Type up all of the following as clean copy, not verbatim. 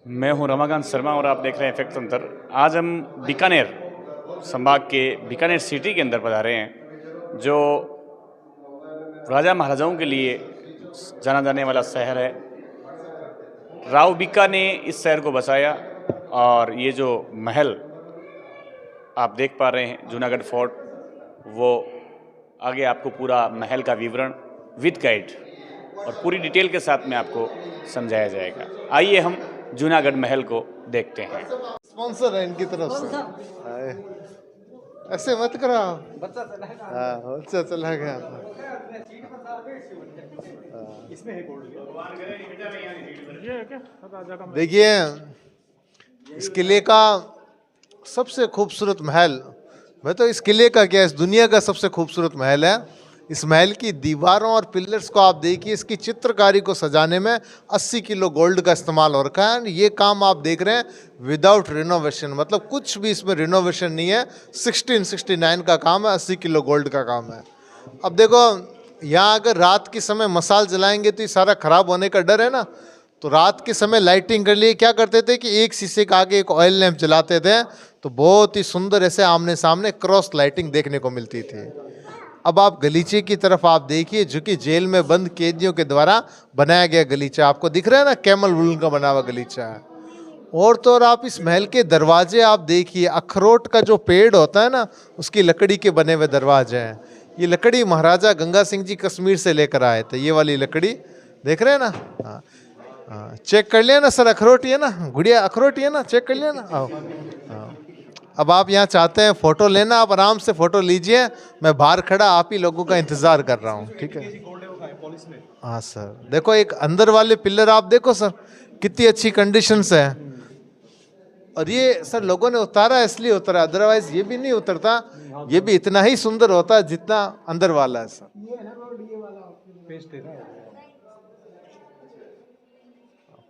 मैं हूं रमाकांत शर्मा और आप देख रहे हैं इफेक्ट तंत्र। आज हम बीकानेर संभाग के बीकानेर सिटी के अंदर पधारे हैं, जो राजा महाराजाओं के लिए जाना जाने वाला शहर है। राव बीका ने इस शहर को बसाया और ये जो महल आप देख पा रहे हैं, जूनागढ़ फोर्ट, वो आगे आपको पूरा महल का विवरण विद गाइड और पूरी डिटेल के साथ में आपको समझाया जाएगा। आइए हम जूनागढ़ महल को देखते हैं। स्पॉन्सर है इनकी तरफ से। हाय, ऐसे मत करो। बच्चा चला गया। देखिए, इस किले का सबसे खूबसूरत महल, मैं तो इस किले का क्या, इस दुनिया का सबसे खूबसूरत महल है। इस महल की दीवारों और पिलर्स को आप देखिए, इसकी चित्रकारी को सजाने में 80 किलो गोल्ड का इस्तेमाल हो रखा है। ये काम आप देख रहे हैं विदाउट रिनोवेशन, मतलब कुछ भी इसमें रिनोवेशन नहीं है। 1669 का काम है, 80 किलो गोल्ड का काम है। अब देखो, यहाँ अगर रात के समय मसाल जलाएंगे तो ये सारा खराब होने का डर है ना, तो रात के समय लाइटिंग के लिए क्या करते थे कि एक शीशे के आगे एक ऑयल लैंप जलाते थे, तो बहुत ही सुंदर ऐसे आमने सामने क्रॉस लाइटिंग देखने को मिलती थी। अब आप गलीचे की तरफ आप देखिए, जो कि जेल में बंद कैदियों के द्वारा बनाया गया गलीचा आपको दिख रहा है ना, कैमल वुलन का बना हुआ गलीचा है। और तो और आप इस महल के दरवाजे आप देखिए, अखरोट का जो पेड़ होता है ना, उसकी लकड़ी के बने हुए दरवाजे हैं। ये लकड़ी महाराजा गंगा सिंह जी कश्मीर से लेकर आए थे। ये वाली लकड़ी देख रहे हैं ना। हाँ हाँ, चेक कर लिया ना सर, अखरोट ही है ना, गुड़िया अखरोट ही है ना, चेक कर लिया ना। आओ, हाँ। अब आप यहाँ चाहते हैं फोटो लेना, आप आराम से फोटो लीजिए, मैं बाहर खड़ा आप ही लोगों का इंतजार कर रहा हूँ, ठीक है। हाँ सर, देखो एक अंदर वाले पिलर आप देखो सर, कितनी अच्छी कंडीशन से है। और ये सर लोगों ने उतारा इसलिए उतारा, अदरवाइज ये भी नहीं उतरता। ये भी इतना ही सुंदर होता है जितना अंदर वाला है सर।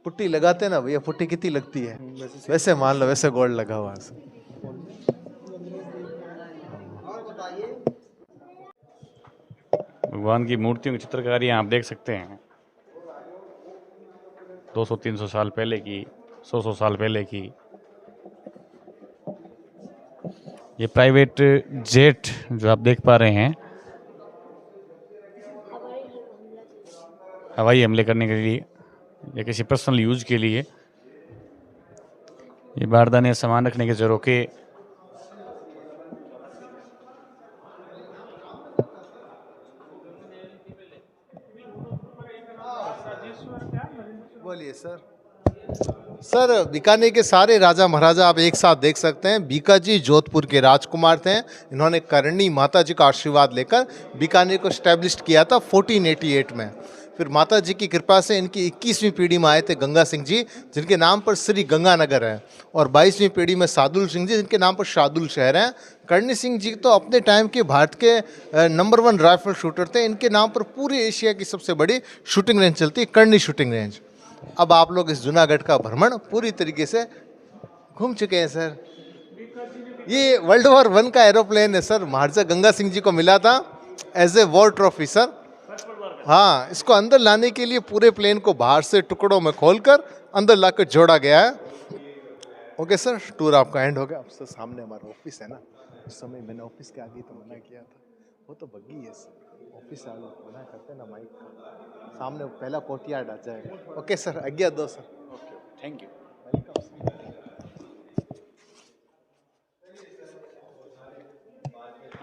पुट्टी लगाते ना भैया, पुट्टी कितनी लगती है, वैसे मान लो वैसे गोल्ड लगा हुआ है। भगवान की मूर्तियों की चित्रकारी आप देख सकते हैं, 200-300 साल पहले की, 100 साल पहले की। ये प्राइवेट जेट जो आप देख पा रहे हैं, हवाई हमले करने के लिए या किसी पर्सनल यूज के लिए, ये बारदाने सामान रखने के झरोके, बोलिए सर। सर, बीकानेर के सारे राजा महाराजा आप एक साथ देख सकते हैं। बीका जी जोधपुर के राजकुमार थे। इन्होंने करणी माता जी का आशीर्वाद लेकर बीकानेर को स्टैब्लिश किया था 1488 में। फिर माता जी की कृपा से इनकी 21वीं पीढ़ी में आए थे गंगा सिंह जी, जिनके नाम पर श्री गंगानगर है, और 22वीं पीढ़ी में सादुल सिंह जी, जिनके नाम पर शादुल शहर है। करणी सिंह जी तो अपने टाइम के भारत के नंबर 1 राइफल शूटर थे। इनके नाम पर पूरी एशिया की सबसे बड़ी शूटिंग रेंज चलती है, करणी शूटिंग रेंज। अब आप लोग इस जूनागढ़ का भ्रमण पूरी तरीके से घूम चुके हैं सर। ये वर्ल्ड वॉर 1 का एरोप्लेन है सर, महाराजा गंगा सिंह जी को मिला था as a war trophy sir. हाँ, इसको अंदर लाने के लिए पूरे प्लेन को बाहर से टुकड़ों में खोलकर अंदर लाकर जोड़ा गया है। ओके सर, टूर आपका एंड हो गया। अब सर सामने हमारा ऑफिस है ना, उस समय मैंने ऑफिस के आगे तो मना किया था, वो तो बग्गी है सर। ऑफिस आगे मना करते ना माइक का, सामने पहला कोर्टयार्ड आ जाएगा। ओके सर, आज्ञा दो सर। Okay, thank you.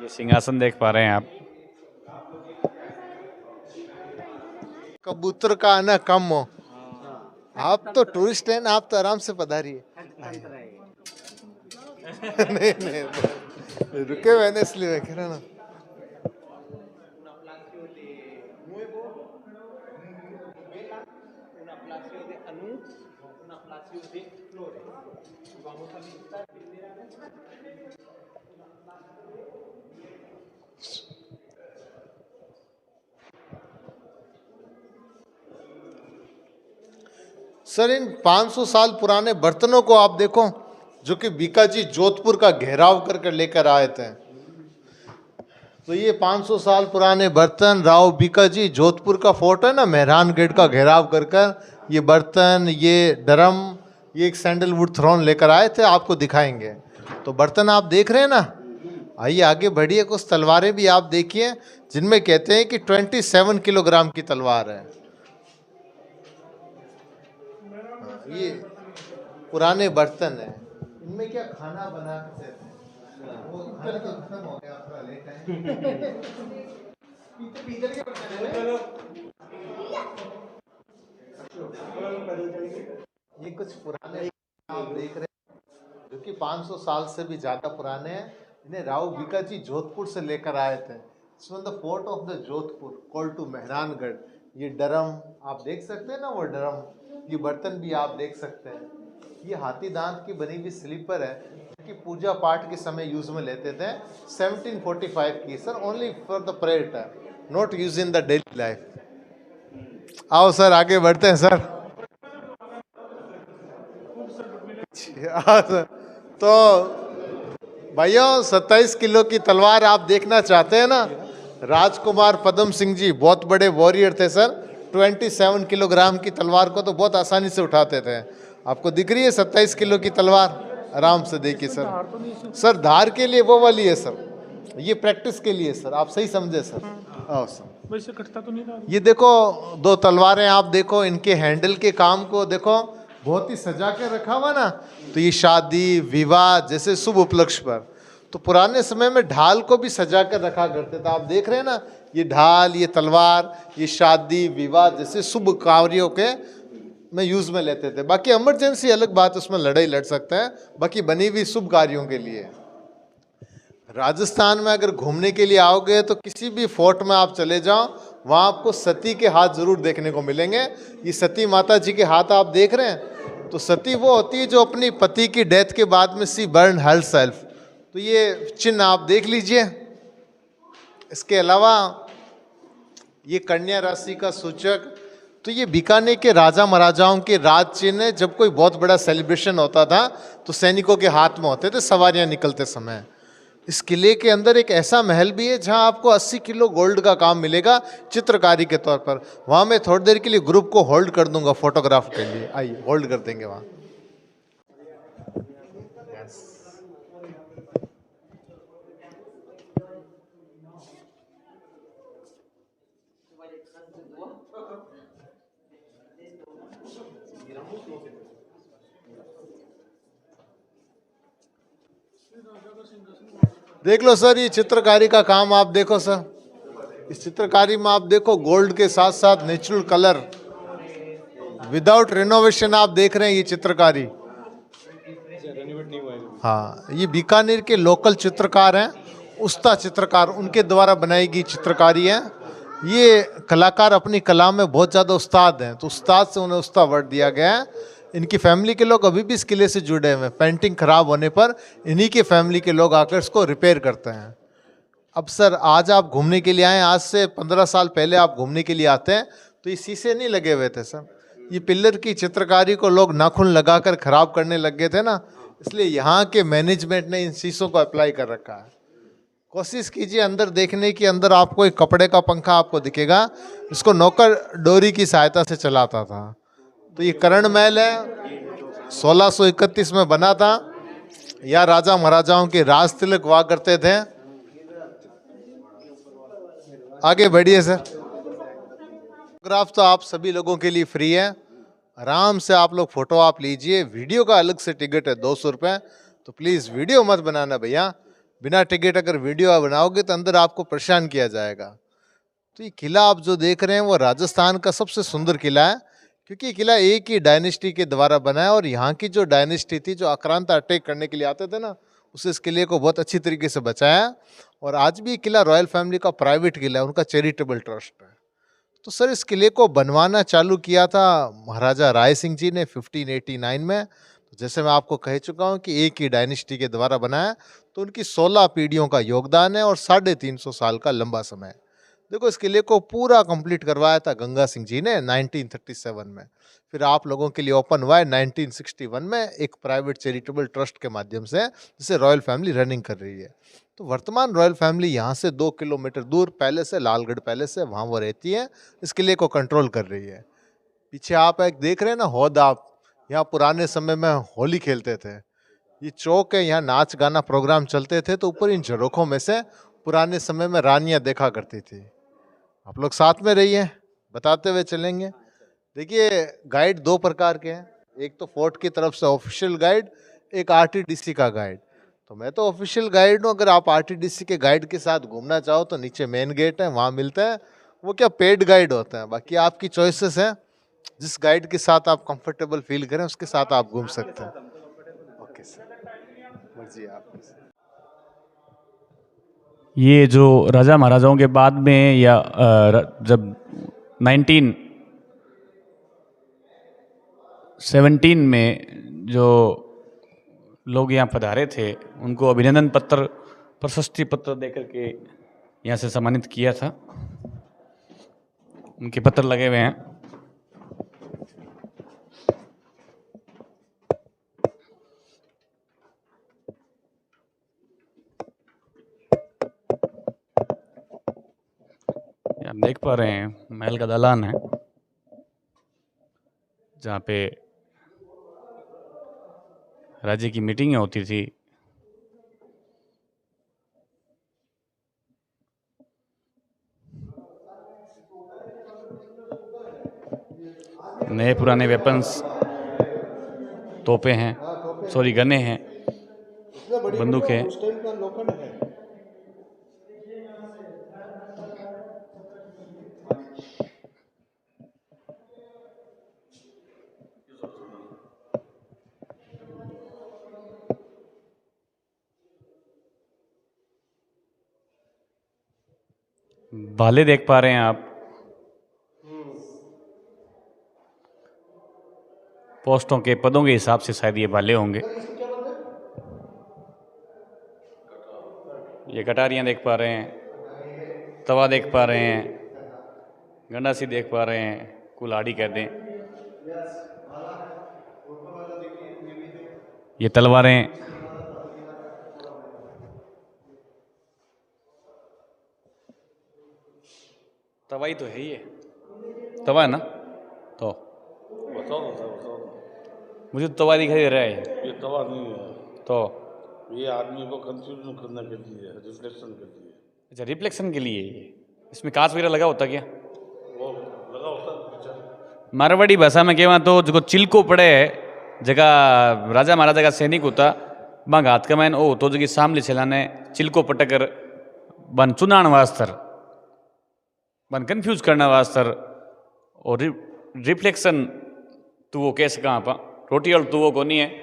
ये सिंहासन देख पा रहे हैं आप, कबूतर का आना कम हो। आप तो टूरिस्ट हैं ना, आप तो आराम से पधारिए। नहीं नहीं, रुके हुए हैं इसलिए मैं कह रहा ना। सर, इन 500 साल पुराने बर्तनों को आप देखो, जो कि बीका जी जोधपुर का घेराव कर लेकर आए थे। तो ये 500 साल पुराने बर्तन राव बीका जी जोधपुर का फोर्ट है ना, मेहरानगढ़ का घेराव कर ये बर्तन, ये ड्रम, ये एक सैंडलवुड थ्रोन लेकर आए थे, आपको दिखाएंगे। तो बर्तन आप देख रहे हैं ना, आइए आगे बढ़िए। कुछ तलवारें भी आप देखिए जिनमें कहते हैं कि 27 किलोग्राम की तलवार है। ये पुराने बर्तन है, इनमें क्या खाना बनाते थे। वो खाना तो खत्म हो गया, थोड़ा लेट है। पीतल के बर्तन है। ये कुछ पुराने आप देख रहे हैं जो कि 500 साल से भी ज्यादा पुराने हैं। इन्हें राव बीका जी जोधपुर से लेकर आए थे। The fort of the Jodhpur called to Mehrangarh. ये ड्रम आप देख सकते हैं ना, वो ड्रम, ये बर्तन भी आप देख सकते हैं। ये हाथी दांत की बनी हुई स्लीपर है जो कि पूजा पाठ के समय यूज में लेते थे। 1745 की sir, only for the prayer time, not use in the daily life. आओ सर आगे बढ़ते हैं सर। हाँ सर। तो भाइयों 27 किलो की तलवार आप देखना चाहते हैं ना, राजकुमार पदम सिंह जी बहुत बड़े वॉरियर थे सर। 27 किलोग्राम की तलवार को तो बहुत आसानी से उठाते थे। आपको दिख रही है 27 किलो की तलवार, आराम से देखिए सर। सर धार के लिए वो वाली है सर, ये प्रैक्टिस के लिए सर, आप सही समझे सर। आओ सर, वैसे कटता तो नहीं था। ये देखो दो तलवारें आप देखो, इनके हैंडल के काम को देखो, बहुत ही सजा के रखा हुआ ना। तो ये शादी विवाह जैसे शुभ उपलक्ष्य पर, तो पुराने समय में ढाल को भी सजा कर रखा करते थे। आप देख रहे हैं ना, ये ढाल, ये तलवार, ये शादी विवाह जैसे शुभ कार्यों के में यूज में लेते थे। बाकी इमरजेंसी अलग बात, उसमें लड़ाई लड़ सकते हैं, बाकी बनी हुई शुभ कार्यों के लिए। राजस्थान में अगर घूमने के लिए आओगे तो किसी भी फोर्ट में आप चले जाओ, वहाँ आपको सती के हाथ जरूर देखने को मिलेंगे। ये सती माता जी के हाथ आप देख रहे हैं, तो सती वो होती है जो अपनी पति की डेथ के बाद में सी बर्न हरसेल्फ। तो ये चिन्ह आप देख लीजिए। इसके अलावा ये कन्या राशि का सूचक, तो ये बीकानेर के राजा महाराजाओं के राज चिन्ह है। जब कोई बहुत बड़ा सेलिब्रेशन होता था तो सैनिकों के हाथ में होते थे सवारियां निकलते समय। इस किले के अंदर एक ऐसा महल भी है जहां आपको 80 किलो गोल्ड का काम मिलेगा चित्रकारी के तौर पर। वहां मैं थोड़ी देर के लिए ग्रुप को होल्ड कर दूंगा फोटोग्राफ के लिए, आइए होल्ड कर देंगे वहां। देख लो सर, ये चित्रकारी का काम आप देखो सर। इस चित्रकारी में आप देखो गोल्ड के साथ साथ नेचुरल कलर, विदाउट रिनोवेशन आप देख रहे हैं ये चित्रकारी। हाँ, ये बीकानेर के लोकल चित्रकार हैं, उस्ता चित्रकार, उनके द्वारा बनाई गई चित्रकारी है। ये कलाकार अपनी कला में बहुत ज़्यादा उस्ताद हैं, तो उस्ताद से उन्हें उस्ता वर्ड दिया गया है। इनकी फैमिली के लोग अभी भी इस किले से जुड़े हुए हैं। पेंटिंग खराब होने पर इन्हीं के फैमिली के लोग आकर इसको रिपेयर करते हैं। अब सर आज आप घूमने के लिए आए, आज से 15 साल पहले आप घूमने के लिए आते हैं तो ये शीशे नहीं लगे हुए थे सर। ये पिलर की चित्रकारी को लोग नाखून लगाकर खराब करने लग गए थे ना, इसलिए यहाँ के मैनेजमेंट ने इन शीशों को अप्लाई कर रखा है। कोशिश कीजिए अंदर देखने की, अंदर आपको एक कपड़े का पंखा आपको दिखेगा, इसको नौकर डोरी की सहायता से चलाता था। तो ये करण महल है, 1631 में बना था। या राजा महाराजाओं के राज तिलक हुआ करते थे। आगे बढ़िए सर। फोटोग्राफ तो आप सभी लोगों के लिए फ्री है, आराम से आप लोग फोटो आप लीजिए। वीडियो का अलग से टिकट है 200 रुपये, तो प्लीज़ वीडियो मत बनाना भैया। बिना टिकट अगर वीडियो बनाओगे तो अंदर आपको परेशान किया जाएगा। तो ये किला आप जो देख रहे हैं वो राजस्थान का सबसे सुंदर किला है, क्योंकि ये किला एक ही डायनेस्टी के द्वारा बना है। और यहाँ की जो डायनेस्टी थी, जो आक्रांता अटैक करने के लिए आते थे ना, उसे इस किले को बहुत अच्छी तरीके से बचाया। और आज भी किला रॉयल फैमिली का प्राइवेट किला है, उनका चैरिटेबल ट्रस्ट है। तो सर इस किले को बनवाना चालू किया था महाराजा राय सिंह जी ने 1589 में। तो जैसे मैं आपको कह चुका हूँ कि एक ही डायनेस्टी के द्वारा बनाया, तो उनकी 16 पीढ़ियों का योगदान है और 350 साल का लंबा समय। देखो इस किले को पूरा कंप्लीट करवाया था गंगा सिंह जी ने 1937 में। फिर आप लोगों के लिए ओपन हुआ है 1961 में एक प्राइवेट चैरिटेबल ट्रस्ट के माध्यम से, जिसे रॉयल फैमिली रनिंग कर रही है। तो वर्तमान रॉयल फैमिली यहाँ से 2 किलोमीटर दूर पैलेस है, लालगढ़ पैलेस है, वहाँ वो रहती है, इस किले को कंट्रोल कर रही है। पीछे आप एक देख रहे हैं ना हौद, आप यहाँ पुराने समय में होली खेलते थे। ये चौक है, यहाँ नाच गाना प्रोग्राम चलते थे, तो ऊपर इन झरोखों में से पुराने समय में रानियां देखा करती थी। आप लोग साथ में रहिए, बताते हुए चलेंगे। देखिए, गाइड दो प्रकार के हैं, एक तो फोर्ट की तरफ से ऑफिशियल गाइड, एक आरटीडीसी का गाइड। तो मैं तो ऑफिशियल गाइड हूँ, अगर आप आरटीडीसी के गाइड के साथ घूमना चाहो तो नीचे मेन गेट है, वहाँ मिलता है। वो क्या पेड गाइड होता है, बाकी आपकी चॉइसेस हैं, जिस गाइड के साथ आप कंफर्टेबल फील करें उसके साथ आप घूम सकते हैं। ओके सर, मर्जी आपकी। ये जो राजा महाराजाओं के बाद में या जब 1917 में जो लोग यहाँ पधारे थे उनको अभिनंदन पत्र, प्रशस्ति पत्र देकर के यहाँ से सम्मानित किया था। उनके पत्र लगे हुए हैं। आप देख पा रहे हैं महल का दालान है जहाँ पे राज्य की मीटिंगें होती थी। नए पुराने वेपन्स, तोपें हैं, सॉरी गने हैं, बंदूक है। भाले देख पा रहे हैं आप, पोस्टों के पदों के हिसाब से शायद ये भाले होंगे। ये कटारियाँ देख पा रहे हैं, तवा देख पा रहे हैं, गंडासी देख पा रहे हैं, कुल्हाड़ी कहते हैं। ये तलवारें, तवाई तो है ही है, तवा है ना? तो बताओ। मुझे तो तवा दिखाई दे रहा है। ये तवा नहीं है, तो ये आदमी को कंफ्यूजन करने के लिए है, रिफ्लेक्शन के लिए। अच्छा, रिफ्लेक्शन के लिए ये। इसमें कांच वगैरह लगा होता क्या? वो लगा होता है पीछे। मारवाड़ी भाषा में कहवा तो जो चिलको पड़े है जगह राजा महाराजा का सैनिक होता बांग हाथ कमायन ओ तो जगह सामने छलाने चिलको पटकर बन चुनाण वास्तर, बन कंफ्यूज करना वास्तर। और रिफ्लेक्शन तू वो कैसे कहाँ पा रोटी और तू वो को नहीं है।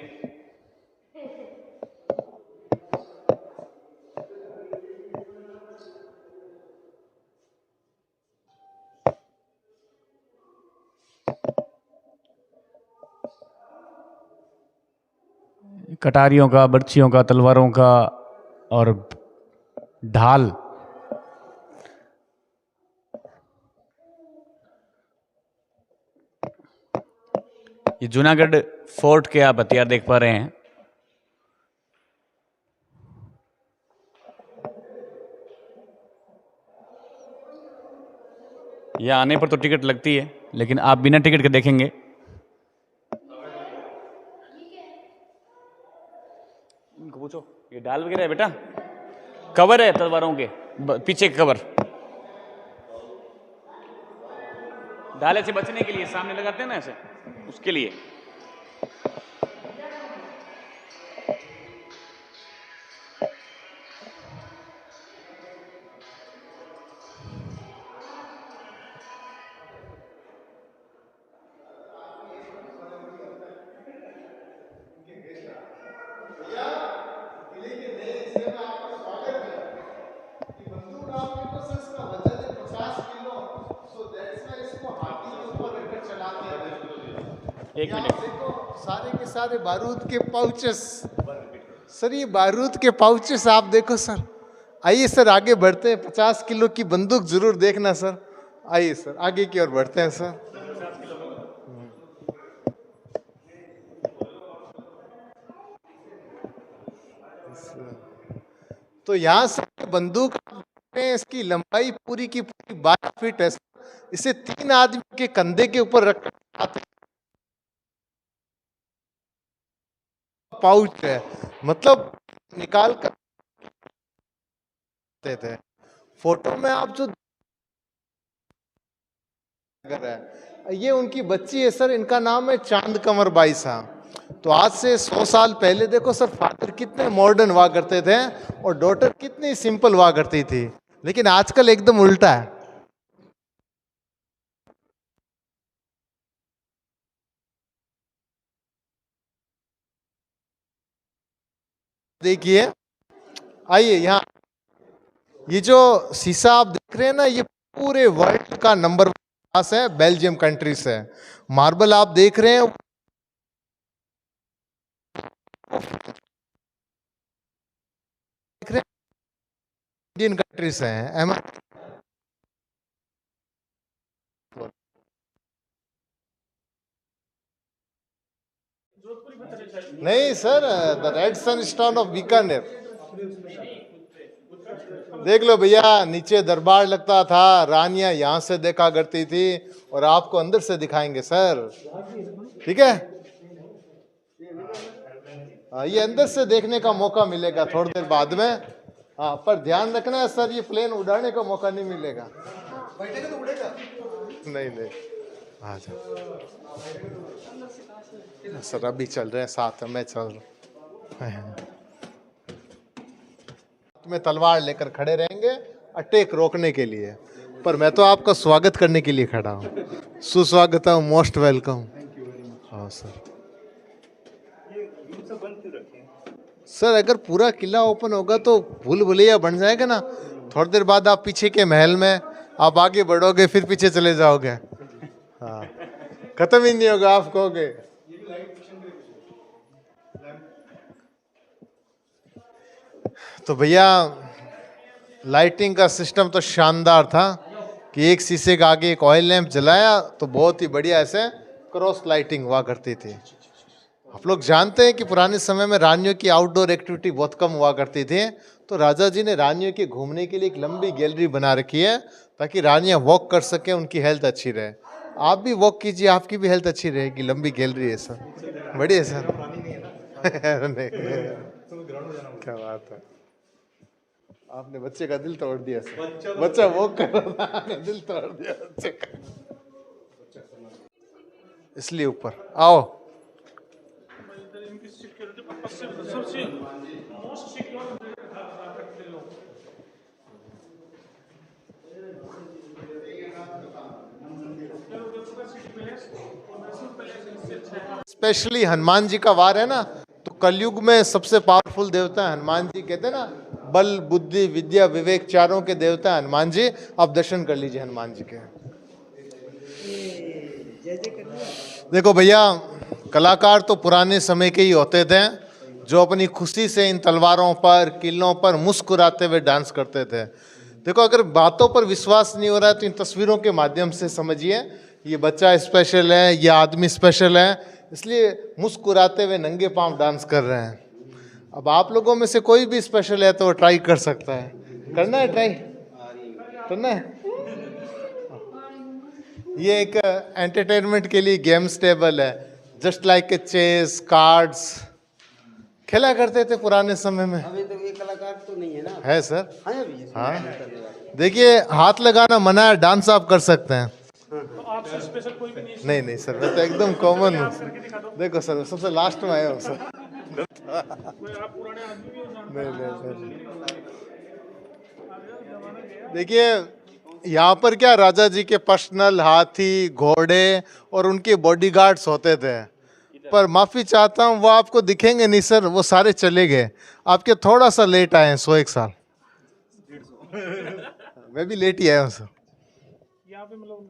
कटारियों का, बर्छियों का, तलवारों का और ढाल। ये जूनागढ़ फोर्ट के आप हथियार देख पा रहे हैं। यहाँ आने पर तो टिकट लगती है, लेकिन आप बिना टिकट के देखेंगे। इनको पूछो, ये ढाल वगैरह है बेटा? कवर है तलवारों के पीछे के कवर। ढाले से बचने के लिए सामने लगाते हैं ना ऐसे, उसके लिए। एक मिनट, देखो सारे के सारे बारूद के पाउचेस सर, ये बारूद के पाउचेस आप देखो सर। आइए सर आगे बढ़ते हैं, 50 किलो की बंदूक जरूर देखना सर। आइए सर आगे की ओर बढ़ते हैं सर। तो यहाँ से बंदूक, इसकी लंबाई पूरी की पूरी 12 फीट है। इसे 3 आदमी के कंधे के ऊपर रख पाउच है, मतलब निकाल कर थे। फोटो में आप जो कर रहे हैं, ये उनकी बच्ची है सर, इनका नाम है चांद कमर बाई साहब। तो आज से 100 साल पहले देखो सर, फादर कितने मॉडर्न हुआ करते थे और डॉटर कितनी सिंपल हुआ करती थी, लेकिन आजकल एकदम उल्टा है। देखिए, आइए यहाँ, ये जो शीशा आप देख रहे हैं ना, ये पूरे वर्ल्ड का नंबर पास है, बेल्जियम कंट्री से। मार्बल आप देख रहे हैं, देख रहे हैं, इंडियन कंट्री से है। नहीं sir, the red Sunstone of Bikaner. देख लो भैया, नीचे दरबार लगता था, रानियां यहां से देखा करती थी, और आपको अंदर से दिखाएंगे सर, ठीक है? ये अंदर से देखने का मौका मिलेगा थोड़ी देर बाद में। हाँ, पर ध्यान रखना है सर, ये प्लेन उड़ाने का मौका नहीं मिलेगा। बैठेगा तो उड़ेगा। नहीं नहीं, आ जाओ सर, अभी चल रहे हैं साथ में, चल में तलवार लेकर खड़े रहेंगे अटैक रोकने के लिए, पर मैं तो आपका स्वागत करने के लिए खड़ा हूँ। सुस्वागतम, मोस्ट वेलकम। हाँ सर। सर अगर पूरा किला ओपन होगा तो भूल भुलैया बन जाएगा ना, थोड़ी देर बाद आप पीछे के महल में, आप आगे बढ़ोगे फिर पीछे चले जाओगे। हाँ, खत्म ही नहीं होगा, आप कहोगे। तो भैया, लाइटिंग का सिस्टम तो शानदार था कि एक शीशे के आगे एक ऑयल लैंप जलाया तो बहुत ही बढ़िया ऐसे क्रॉस लाइटिंग हुआ करती थी। आप लोग जानते हैं कि पुराने समय में रानियों की आउटडोर एक्टिविटी बहुत कम हुआ करती थी, तो राजा जी ने रानियों के घूमने के लिए एक लंबी गैलरी बना रखी है ताकि रानियां वॉक कर सकें, उनकी हेल्थ अच्छी रहे। आप भी वॉक कीजिए, आपकी भी हेल्थ अच्छी रहेगी। लंबी गैलरी है सर, बढ़िया सर। क्या बात है, आपने बच्चे का दिल तोड़ दिया सर। बच्चा वॉक कर रहा था, आपने दिल तोड़ दिया बच्चे का। इसलिए ऊपर आओ। स्पेशली हनुमान जी का वार है ना, तो कलयुग में सबसे पावरफुल देवता है हनुमान जी। कहते हैं ना, बल बुद्धि विद्या विवेक चारों के देवता है हनुमान जी। आप दर्शन कर लीजिए हनुमान जी के। देखो भैया, कलाकार तो पुराने समय के ही होते थे जो अपनी खुशी से इन तलवारों पर, किलों पर मुस्कुराते हुए डांस करते थे। देखो, अगर बातों पर विश्वास नहीं हो रहा है तो इन तस्वीरों के माध्यम से समझिए, ये बच्चा स्पेशल है, ये आदमी स्पेशल है, इसलिए मुस्कुराते हुए नंगे पांव डांस कर रहे हैं। अब आप लोगों में से कोई भी स्पेशल है तो वो ट्राई कर सकता है। करना है ट्राई, करना है। ये एक एंटरटेनमेंट के लिए गेम्स टेबल है, just like a chess, cards खेला करते थे पुराने समय में। अभी तो ये कलाकार तो नहीं है ना। है सर। हाँ अभी हाँ, देखिए, हाथ लगाना मना है, डांस आप कर सकते हैं। तो आपसे स्पेशल कोई भी नहीं नहीं सर, मैं तो एकदम कॉमन हूँ। देखो सर, सबसे लास्ट में आया हूँ सर। आप पुराने आदमी भी हो जानते नहीं सर। देखिए, यहाँ पर क्या, राजा जी के पर्सनल हाथी, घोड़े और उनके बॉडीगार्ड्स होते थे, पर माफी चाहता हूँ वो आपको दिखेंगे नहीं सर, वो सारे चले गए। आपके थोड़ा सा लेट आए हैं, 101 साल। मैं भी लेट ही आया हूँ सर। यहाँ पे मतलब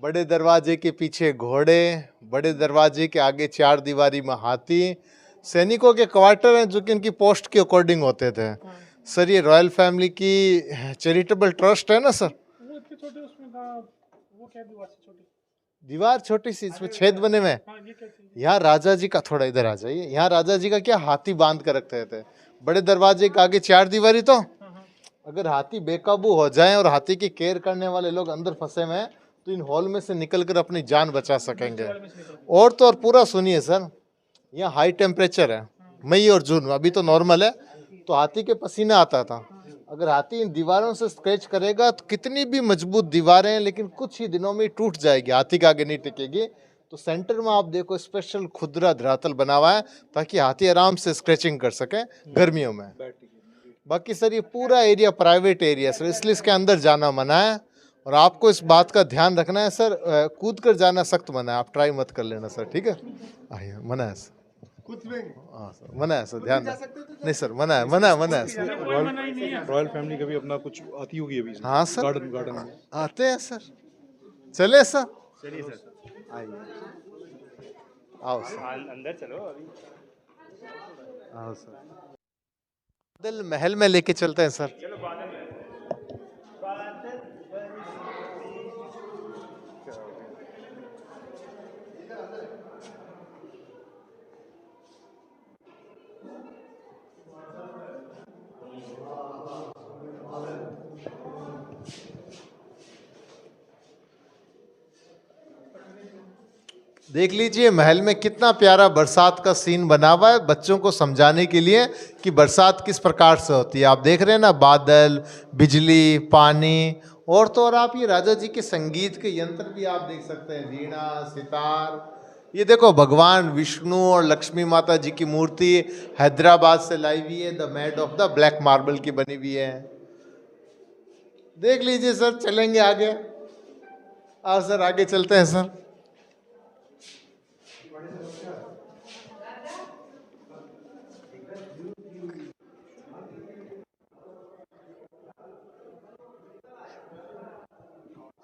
बड़े दरवाजे के पीछे घोड़े, बड़े दरवाजे के आगे 4 दीवारी में हाथी, सैनिकों के क्वार्टर हैं जो कि उनकी पोस्ट के अकॉर्डिंग होते थे। सर, ये रॉयल फैमिली की चैरिटेबल ट्रस्ट है ना सर। वो इतने छोटे उसमें था, वो क्या दीवार से छोटी? दीवार छोटी सी, इसमें छेद बने हुए हैं। हाँ, ये क्या चीज़? यहाँ राजा जी का, थोड़ा इधर आ जाइए, यहाँ राजा जी का क्या, हाथी बांध कर रखते थे। बड़े दरवाजे के आगे 4 दीवारी, तो अगर हाथी बेकाबू हो जाए और हाथी की केयर करने वाले लोग अंदर फंसे हुए हैं तो इन हॉल में से निकलकर अपनी जान बचा सकेंगे। और तो और पूरा सुनिए सर, यहाँ हाई टेम्परेचर है, मई और जून में, अभी तो नॉर्मल है, तो हाथी के पसीना आता था। अगर हाथी इन दीवारों से स्क्रैच करेगा तो कितनी भी मजबूत दीवारें हैं लेकिन कुछ ही दिनों में टूट जाएगी, हाथी के आगे नहीं टिकेगी। तो सेंटर में आप देखो स्पेशल खुदरा धरातल बना हुआ है ताकि हाथी आराम से स्क्रैचिंग कर सके गर्मियों में। बाकी सर ये पूरा एरिया प्राइवेट एरिया सर, इसलिए इसके अंदर जाना मना है। और आपको इस बात का ध्यान रखना है सर, कूद कर जाना सख्त मना है, आप ट्राई मत कर लेना सर, ठीक है? आइए, मना है सर, हाँ सर मना है सर, ध्यान नहीं सर, मना है, मना है सर। रॉयल फैमिली कभी अपना कुछ आती होगी अभी इसमें? हाँ सर, गार्डन में आते हैं सर, चले सर, चलिए सर, आइए, आओ सर, अंदर चलो अभी। आओ सर, बादल महल में लेके चलते हैं सर। देख लीजिए महल में कितना प्यारा बरसात का सीन बना हुआ है बच्चों को समझाने के लिए कि बरसात किस प्रकार से होती है। आप देख रहे हैं ना, बादल, बिजली, पानी, और तो और आप ये राजा जी के संगीत के यंत्र भी आप देख सकते हैं, वीणा, सितार। ये देखो भगवान विष्णु और लक्ष्मी माता जी की मूर्ति हैदराबाद से लाई हुई है, the made of the black marble की बनी हुई है। देख लीजिए सर, चलेंगे आगे, आओ सर आगे चलते हैं सर।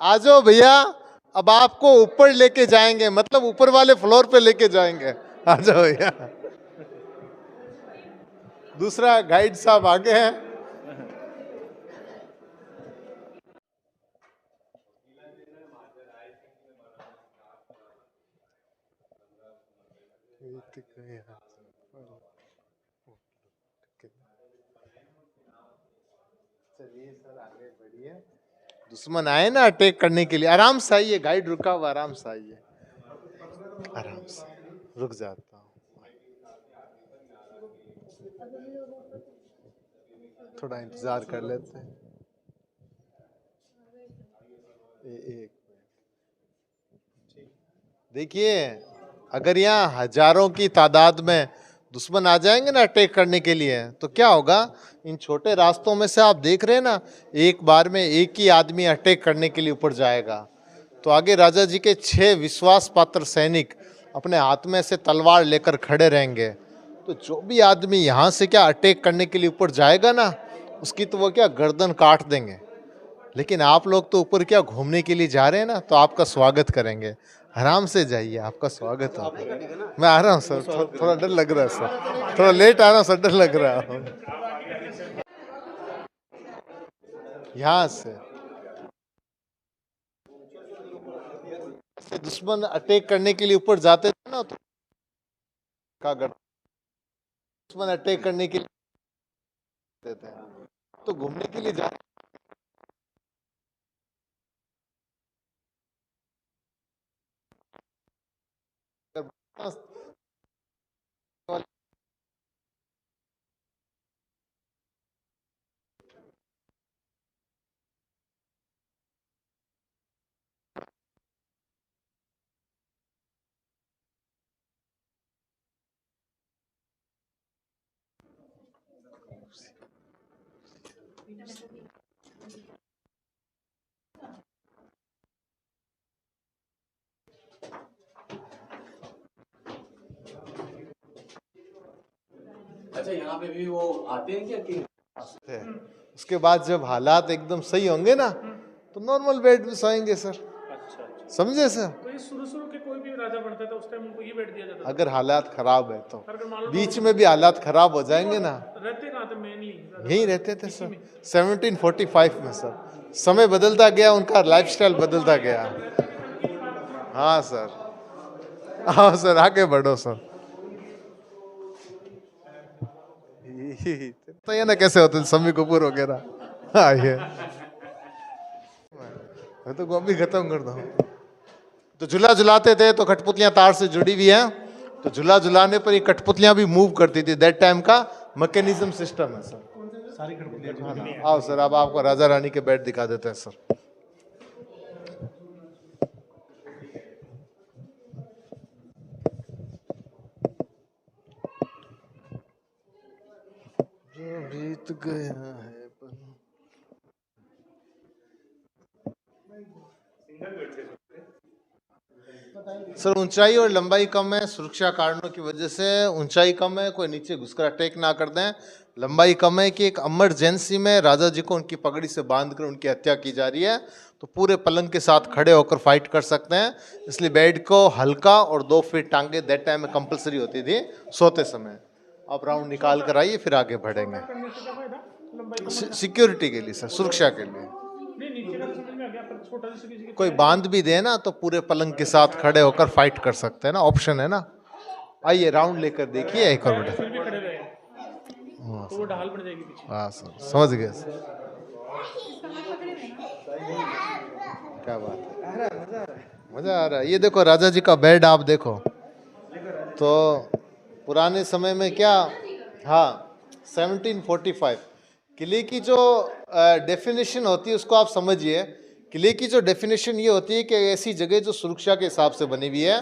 आ जाओ भैया, अब आपको ऊपर लेके जाएंगे, मतलब ऊपर वाले फ्लोर पे लेके जाएंगे, आ जाओ भैया। दूसरा गाइड साहब आगे हैं। चलिए सर आगे बढ़िए। दुश्मन आए ना अटैक करने के लिए, आराम से आइए, गाइड रुका हुआ, आराम से आइए, आराम से, रुक जाता हूँ, थोड़ा इंतजार कर लेते हैं। एक देखिए, अगर यहाँ हजारों की तादाद में दुश्मन आ जाएंगे ना अटैक करने के लिए तो क्या होगा। इन छोटे रास्तों में से आप देख रहे हैं ना, एक बार में एक ही आदमी अटैक करने के लिए ऊपर जाएगा। तो आगे राजा जी के 6 विश्वास पात्र सैनिक अपने हाथ में से तलवार लेकर खड़े रहेंगे। तो जो भी आदमी यहाँ से क्या अटैक करने के लिए ऊपर जाएगा ना, उसकी तो वो क्या गर्दन काट देंगे। लेकिन आप लोग तो ऊपर क्या घूमने के लिए जा रहे हैं ना, तो आपका स्वागत करेंगे, आराम से जाइए, आपका स्वागत है। मैं आ रहा हूँ सर, थोड़ा डर लग रहा है सर, थोड़ा लेट आ रहा हूँ सर, डर लग रहा है। यहाँ से दुश्मन अटैक करने के लिए ऊपर जाते थे ना, तो दुश्मन अटैक करने के लिए थे, तो घूमने के लिए जा अच्छा, यहाँ पे भी वो आते हैं क्या कि थे। उसके बाद जब हालात एकदम सही होंगे ना, तो नॉर्मल बेड में सोएंगे सर। अच्छा। समझे सर? तो ये शुरू के कोई भी राजा बनता था उस टाइम उनको ये बैठ दिया जाता था। अगर हालात खराब है तो, अगर मान लो बीच में भी हालात खराब हो जाएंगे ना, रहते कहाँ थे मेनली? यहीं रहते थे सर 1745 में सर। समय बदलता गया, उनका लाइफस्टाइल बदलता गया। हाँ सर, हाँ सर आगे बढ़ो सर। तो ये ना कैसे होते शम्मी कपूर वगैरह। आइए, मैं तो गोभी खत्म कर दूं। तो झूला झुलाते थे तो कठपुतलियां तार से जुड़ी हुई हैं, तो झूला झुलाने पर ये कठपुतलियां भी मूव करती थी। दैट टाइम का मैकेनिज्म सिस्टम है सर। सारी कठपुतलियां हाँ ना, आओ सर, अब आपको राजा रानी के बेड दिखा देते हैं सर। जो बीत गया है पल। सर ऊंचाई और लंबाई कम है, सुरक्षा कारणों की वजह से ऊंचाई कम है, कोई नीचे घुसकर अटैक ना कर दें। लंबाई कम है कि एक इमरजेंसी में राजा जी को उनकी पगड़ी से बांधकर उनकी हत्या की जा रही है, तो पूरे पलंग के साथ खड़े होकर फाइट कर सकते हैं। इसलिए बेड को हल्का और 2 फीट टांगे दैट टाइम में कंपलसरी होती थी सोते समय। आप राउंड निकाल कर आइए, फिर आगे बढ़ेंगे। करने से क्या फायदा? लंबाई सिक्योरिटी के लिए सर, सुरक्षा के लिए। नहीं, नीचे का तो समझ में आ गया, पर छोटा जैसे किसी के कोई बांध भी दे ना तो पूरे पलंग के साथ खड़े होकर फाइट कर सकते हैं ना, ऑप्शन है ना। आइए राउंड लेकर देखिए एक और बेटा। फिर भी खड़े रहे तो वो ढाल पड़ जाएगी पीछे। हाँ सर, समझ गए सर, क्या बात है, मजा आ रहा है। ये देखो राजा जी का बेड आप देखो, तो पुराने समय में क्या, हाँ 1745 किले की जो डेफिनेशन होती है उसको आप समझिए। किले की जो डेफिनेशन ये होती है कि ऐसी जगह जो सुरक्षा के हिसाब से बनी हुई है,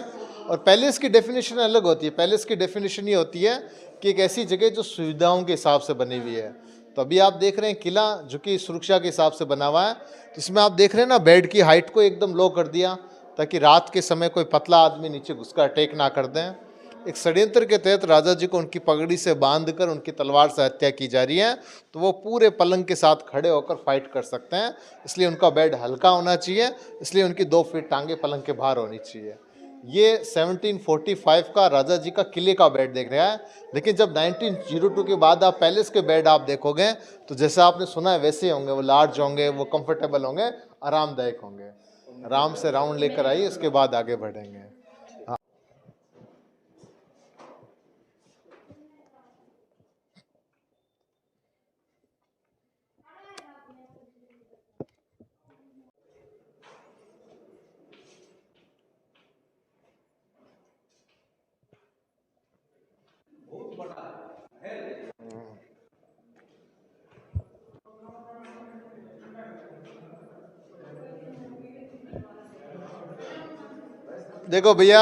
और पैलेस की डेफिनेशन अलग होती है। पैलेस की डेफिनेशन ये होती है कि एक ऐसी जगह जो सुविधाओं के हिसाब से बनी हुई है। तो अभी आप देख रहे हैं किला जो कि सुरक्षा के हिसाब से बना हुआ है, तो इसमें आप देख रहे हैं ना बेड की हाइट को एकदम लो कर दिया ताकि रात के समय कोई पतला आदमी नीचे घुसकर अटैक ना कर दें। एक षड्यंत्र के तहत राजा जी को उनकी पगड़ी से बांधकर उनकी तलवार से हत्या की जा रही है, तो वो पूरे पलंग के साथ खड़े होकर फाइट कर सकते हैं। इसलिए उनका बेड हल्का होना चाहिए, इसलिए उनकी 2 फीट टांगे पलंग के बाहर होनी चाहिए। ये 1745 का राजा जी का किले का बेड देख रहा है। लेकिन जब 1902 के बाद आप पैलेस के बेड आप देखोगे तो जैसा आपने सुना है वैसे ही होंगे, वो लार्ज होंगे, वो कंफर्टेबल होंगे, आरामदायक होंगे। आराम से राउंड लेकर आइए, इसके बाद आगे बढ़ेंगे। देखो भैया,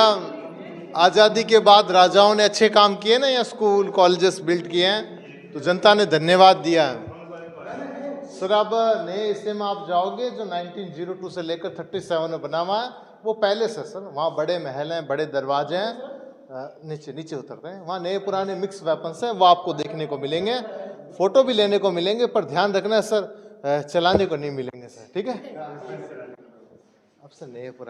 आज़ादी के बाद राजाओं ने अच्छे काम किए ना, यहाँ स्कूल कॉलेजेस बिल्ड किए हैं, तो जनता ने धन्यवाद दिया है। सर अब नए हिस्से में आप जाओगे जो 1902 से लेकर 37 में बना हुआ है, वो पैलेस है सर। वहाँ बड़े महल हैं, बड़े दरवाजे हैं। नीचे नीचे उतरते हैं, वहाँ नए पुराने मिक्स वेपन्स हैं, वो आपको देखने को मिलेंगे, फोटो भी लेने को मिलेंगे, पर ध्यान रखना सर चलाने को नहीं मिलेंगे सर, ठीक है। अब सर नए पुराने